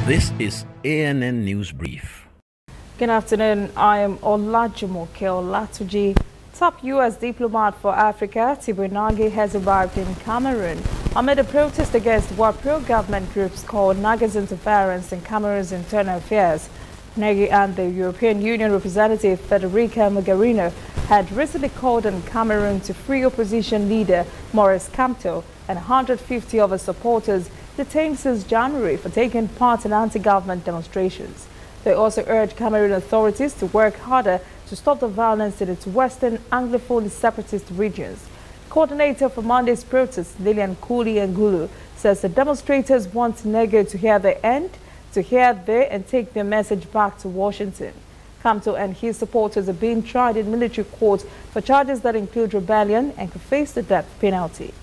This is ANN News Brief. Good afternoon. I am Olajumoke Olatunji. Top U.S. diplomat for Africa, Tibu Nagy, has arrived in Cameroon amid a protest against what pro-government groups call Nagy's interference in Cameroon's internal affairs. Nagy and the European Union representative Federica Mogherini had recently called on Cameroon to free opposition leader Maurice Kamto and 150 of his supporters detained since January for taking part in anti-government demonstrations. They also urged Cameroon authorities to work harder to stop the violence in its western Anglophone separatist regions. Coordinator for Monday's protests, Lilian Kuli Ngulu, says the demonstrators want Nagy to hear their end, to hear their and take their message back to Washington. Kamto and his supporters are being tried in military court for charges that include rebellion and could face the death penalty.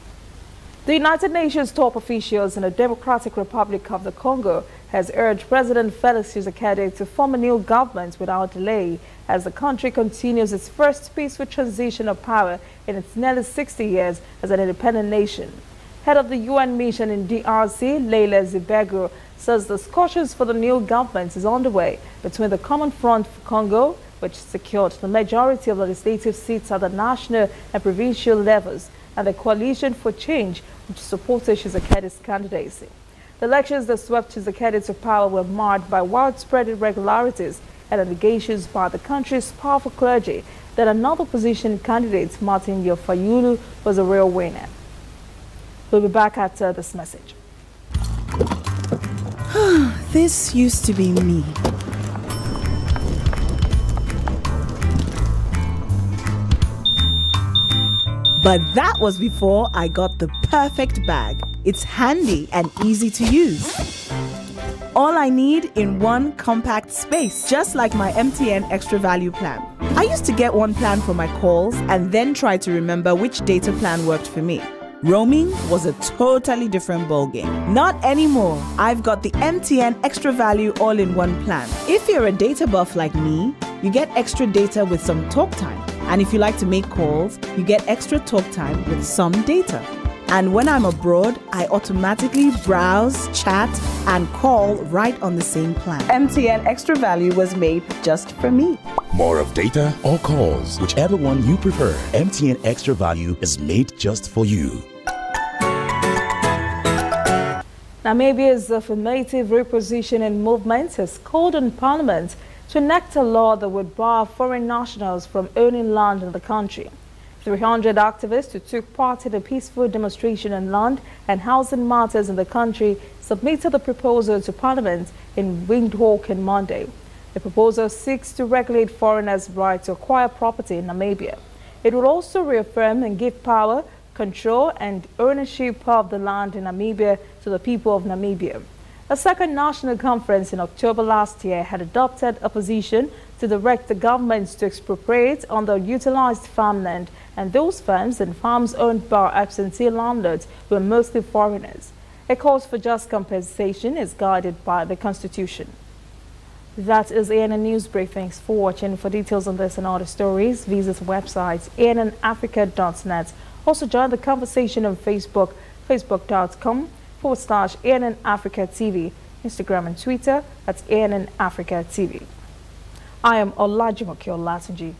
The United Nations top officials in the Democratic Republic of the Congo has urged President Felix Tshisekedi to form a new government without delay as the country continues its first peaceful transition of power in its nearly 60 years as an independent nation. Head of the UN mission in DRC, Leila Zibego, says discussions for the new government is underway between the Common Front for Congo, which secured the majority of legislative seats at the national and provincial levels, and the Coalition for Change, which supported Tshisekedi's candidacy. The elections that swept Tshisekedi to power were marred by widespread irregularities and allegations by the country's powerful clergy that another opposition candidate, Martin Yofayulu, was a real winner. We'll be back after this message. This used to be me. But that was before I got the perfect bag. It's handy and easy to use. All I need in one compact space, just like my MTN Extra Value plan. I used to get one plan for my calls and then try to remember which data plan worked for me. Roaming was a totally different ballgame. Not anymore. I've got the MTN Extra Value all-in-one plan. If you're a data buff like me, you get extra data with some talk time. And if you like to make calls, you get extra talk time with some data. And when I'm abroad, I automatically browse, chat, and call right on the same plan. MTN Extra Value was made just for me. More of data or calls, whichever one you prefer. MTN Extra Value is made just for you. Namibia's affirmative repositioning movement has called on Parliament to enact a law that would bar foreign nationals from owning land in the country. 300 activists who took part in a peaceful demonstration on land and housing matters in the country submitted the proposal to Parliament in Windhoek on Monday. The proposal seeks to regulate foreigners' right to acquire property in Namibia. It would also reaffirm and give power, control and ownership of the land in Namibia to the people of Namibia. A second national conference in October last year had adopted a position to direct the governments to expropriate underutilized farmland, and those farms and farms owned by absentee landlords were mostly foreigners. A cause for just compensation is guided by the Constitution. That is ANN News Brief. Thanks for watching. For details on this and other stories, visit the website annafrica.net. Also join the conversation on Facebook, facebook.com/ANN Africa TV, Instagram and Twitter at ANN Africa TV. I am Olajumoke Olatunji.